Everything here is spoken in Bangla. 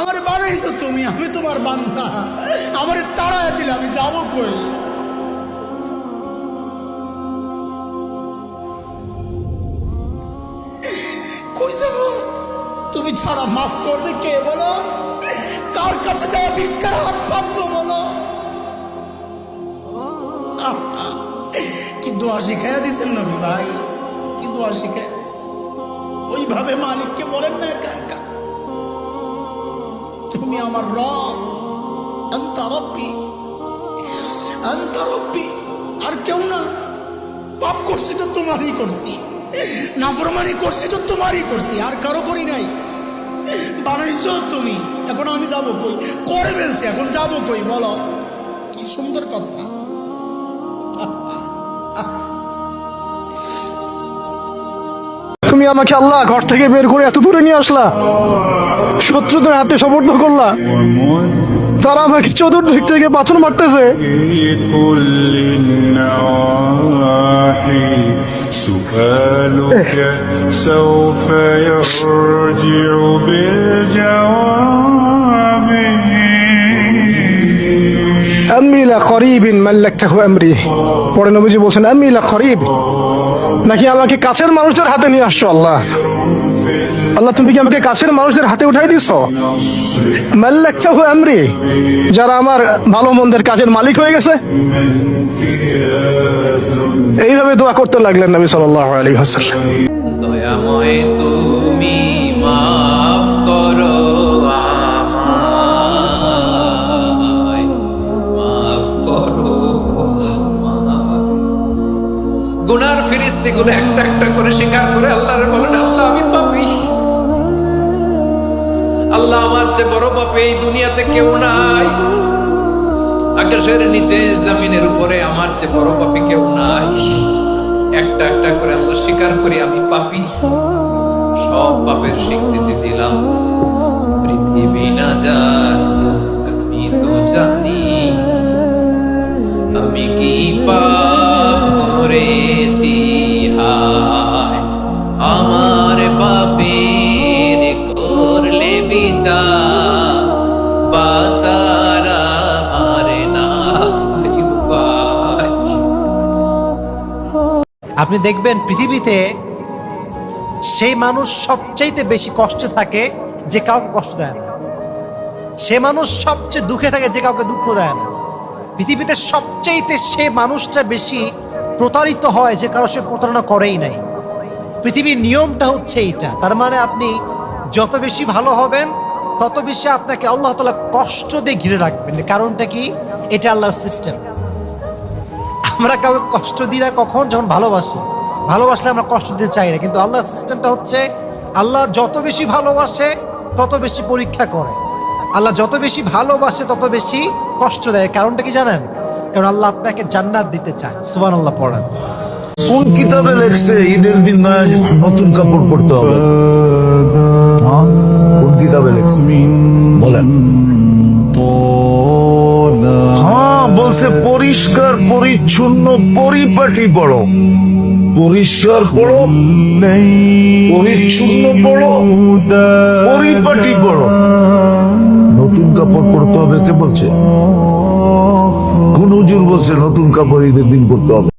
আমার বানাইছো তুমি, আমি তোমার বান্দা। আমার তাড়ায় দিলে আমি যাবো কই? কই যাবো? তুমি ছাড়া মাফ করবে কে বলো? কার কাছে যাওয়া ভিক্ষার হাত পাতবো বলো? কি দোয়া শিখাইয়া দিচ্ছেন নবী ভাই, কি দোয়া শিখাইয়া দিচ্ছেন। ওইভাবে মালিককে বলেন না একা একা, তুমি আমার রব, আনতা রব্বি, আনতা রব্বি, আর কেউ না। পাপ করছি তো তোমারই করছি, নাফরমানি করছি তো তোমারই করছি, আর কারো করি নাই। বানাইছো তুমি, এখন আমি যাবো কই? করে ফেলছি, এখন যাবো কই বলো? কি সুন্দর কথা। তুমি আমাকে আল্লাহ ঘর থেকে বের করে এত দূরে নিয়ে আসলা, শত্রুদের হাতে সমর্থ করলা, তারা আমাকে চতুর্দিক থেকে পাথর মারতেছে। سؤالك سوف يرجع بالجواب আম্মি লা করিবিন মাল্লাকতাহু আমরি। পরে নবীজি বলছেন আম্মি লা করিব, নাকি আমাকে কাছের মানুষদের হাতে নিয়ে আসছো? আল্লাহ আল্লাহ তুমি কি আমাকে কাছের মানুষদের হাতে উঠাই দিছো? মাল্লাকতাহু আমরি, যারা আমার ভালো মন্দের কাজের মালিক হয়ে গেছে। এইভাবে দোয়া করতে লাগলেন নবী সাল্লাল্লাহু আলাইহি ওয়াসাল্লাম। দয়াময় তুমি মাফ করো আমায়, মাফ করো আমায়। গুনার ফেরেশতাগুলো একটা একটা করে স্বীকার করে আল্লাহর বলেন, আল্লাহ আমি পাপী, আল্লাহ আমার চেয়ে বড় পাপী এই দুনিয়াতে কেউ নাই। আকাশের নিচে জমিনের উপরে আমার চেয়ে বড় পাপী কেউ নাই। একটা একটা করে আমরা স্বীকার করি আমি পাপী, সব পাপের স্বীকৃতি দিলাম। পৃথিবী না জানুক আমি তো জানি, আমি কি পাপ করেছি। হায় আমার পাপের করলে বিচার, বাঁচার আমার নাই উপায়। আপনি দেখবেন পৃথিবীতে সেই মানুষ সবচাইতে বেশি কষ্টে থাকে যে কাউকে কষ্ট দেয় না। সে মানুষ সবচেয়ে দুঃখে থাকে যে কাউকে দুঃখ দেয় না। পৃথিবীতে সবচাইতে সে মানুষটা বেশি প্রতারিত হয় যে কারো সে প্রতারণা করেই নাই। পৃথিবীর নিয়মটা হচ্ছে এইটা। তার মানে আপনি যত বেশি ভালো হবেন তত বেশি আপনাকে আল্লাহ তাআলা কষ্ট দিয়ে ঘিরে রাখবেন। কারণটা কি? এটা আল্লাহর সিস্টেম। আমরা কাউকে কষ্ট দিই না কখন? যখন ভালোবাসি। ভালোবাসলে আমরা কষ্ট দিতে চাই না, কিন্তু আল্লাহর সিস্টেমটা হচ্ছে আল্লাহ যত বেশি ভালোবাসে তত বেশি পরীক্ষা করে। আল্লাহ যত বেশি ভালোবাসে তত বেশি কষ্ট দেয়। কারণটা কি জানেন? কারণ আল্লাহ আপনাকে জান্নাত দিতে চায়। সুবহানাল্লাহ পড়েন। কোন কিতাবে লেখছে ঈদের দিন নতুন কাপড় পরতে হবে? কোন কিতাবে লেখছে বলেন? হ্যাঁ, বলছে পরিষ্কার পরিচ্ছন্ন পরিপাটি পড়ো, পরিষ্কার পড়ো, পরিচ্ছন্ন পড়ো, পরিপাটি পড়ো। নতুন কাপড় পরতে হবে কে বলছে? কোন হুজুর বলছে নতুন কাপড় ঈদের দিন পরতে হবে?